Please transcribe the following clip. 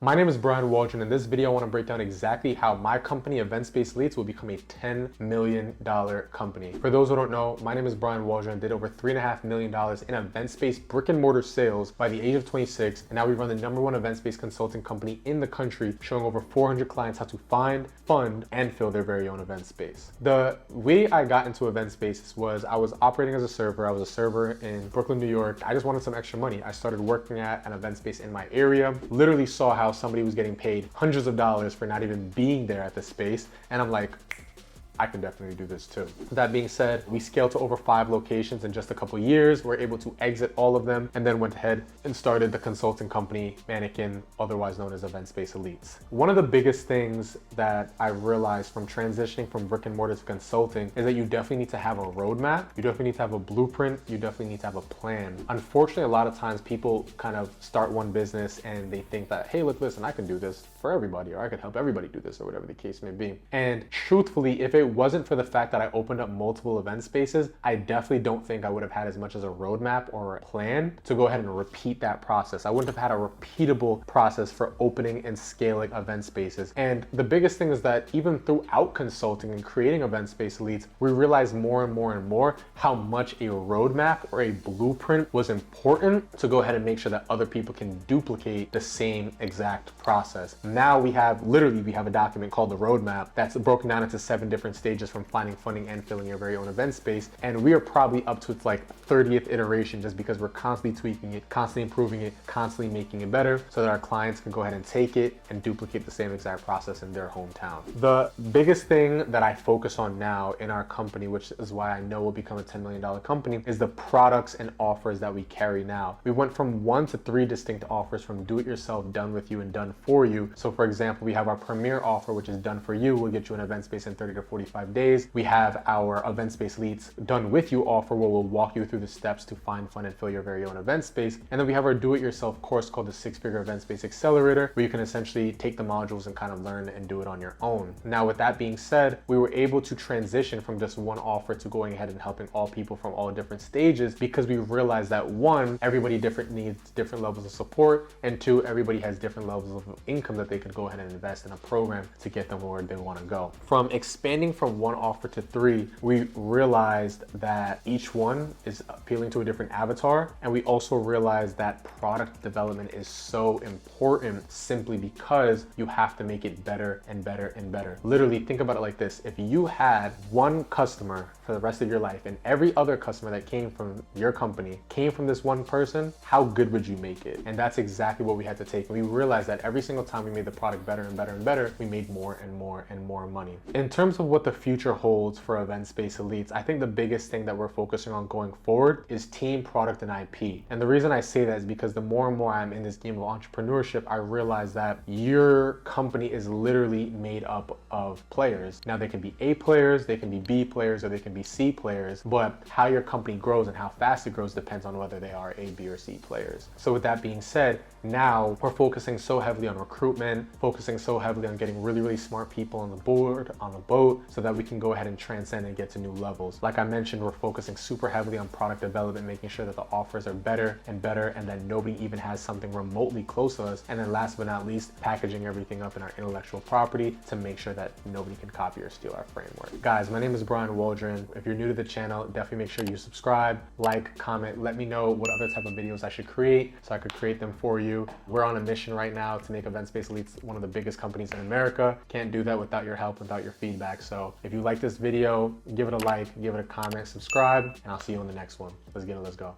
My name is Brian Waldron. In this video, I want to break down exactly how my company, Event Space Leads, will become a $10 million company. For those who don't know, my name is Brian Waldron. I did over $3.5 million in event space brick and mortar sales by the age of 26. And now we run the #1 event space consulting company in the country, showing over 400 clients how to find, fund, and fill their very own event space. The way I got into event spaces was I was operating as a server. I was a server in Brooklyn, New York. I just wanted some extra money. I started working at an event space in my area, literally saw how somebody was getting paid hundreds of dollars for not even being there at the space. And I'm like, I can definitely do this too. That being said, we scaled to over 5 locations in just a couple years. We're able to exit all of them and then went ahead and started the consulting company Mannequin, otherwise known as Event Space Elites. One of the biggest things that I realized from transitioning from brick and mortar to consulting is that you definitely need to have a roadmap. You definitely need to have a blueprint. You definitely need to have a plan. Unfortunately, a lot of times people kind of start one business and they think that, hey, look, listen, I can do this for everybody, or I could help everybody do this, or whatever the case may be. And truthfully, if it wasn't for the fact that I opened up multiple event spaces, I definitely don't think I would have had as much as a roadmap or a plan to go ahead and repeat that process. I wouldn't have had a repeatable process for opening and scaling event spaces. And the biggest thing is that even throughout consulting and creating event space leads, we realized more and more and more how much a roadmap or a blueprint was important to go ahead and make sure that other people can duplicate the same exact process. Now we have a document called the roadmap that's broken down into 7 different stages, from finding, funding, and filling your very own event space. And we are probably up to its like 30th iteration, just because we're constantly tweaking it, constantly improving it, constantly making it better so that our clients can go ahead and take it and duplicate the same exact process in their hometown. The biggest thing that I focus on now in our company, which is why I know we'll become a $10 million company, is the products and offers that we carry now. We went from 1 to 3 distinct offers, from do-it-yourself, done with you, and done for you. So for example, we have our premier offer, which is done for you. We'll get you an event space in 30 to 45 days. We have our Event Space Leads done with you offer, where we'll walk you through the steps to find, fund, and fill your very own event space. And then we have our do-it-yourself course called the Figure Event Space Accelerator, where you can essentially take the modules and kind of learn and do it on your own. Now, with that being said, we were able to transition from just one offer to going ahead and helping all people from all different stages, because we realized that 1, everybody needs different levels of support, and 2, everybody has different levels of income that they can go ahead and invest in a program to get them where they want to go. From expanding from 1 offer to 3, we realized that each one is appealing to a different avatar. And we also realized that product development is so important, simply because you have to make it better and better and better. Literally, think about it like this. If you had 1 customer for the rest of your life, and every other customer that came from your company came from this one person, how good would you make it? And that's exactly what we had to take. We realized that every single time we made the product better and better and better, we made more and more and more money. In terms of what the future holds for Event Space Elites, I think the biggest thing that we're focusing on going forward is team, product, and IP. And the reason I say that is because the more and more I'm in this game of entrepreneurship, I realize that your company is literally made up of players. Now, they can be A players, they can be B players, or they can be C players, but how your company grows and how fast it grows depends on whether they are A, B, or C players. So with that being said, now we're focusing so heavily on recruitment, focusing so heavily on getting really, really smart people on the board, on the boat, so that we can go ahead and transcend and get to new levels. Like I mentioned, we're focusing super heavily on product development, making sure that the offers are better and better, and that nobody even has something remotely close to us. And then last but not least, packaging everything up in our intellectual property to make sure that nobody can copy or steal our framework. Guys, my name is Brian Waldron. If you're new to the channel, definitely make sure you subscribe, like, comment, let me know what other type of videos I should create so I could create them for you. We're on a mission right now to make Event Space Elites one of the biggest companies in America. Can't do that without your help, without your feedback. So if you like this video, give it a like, give it a comment, subscribe, and I'll see you on the next one. Let's get it, let's go.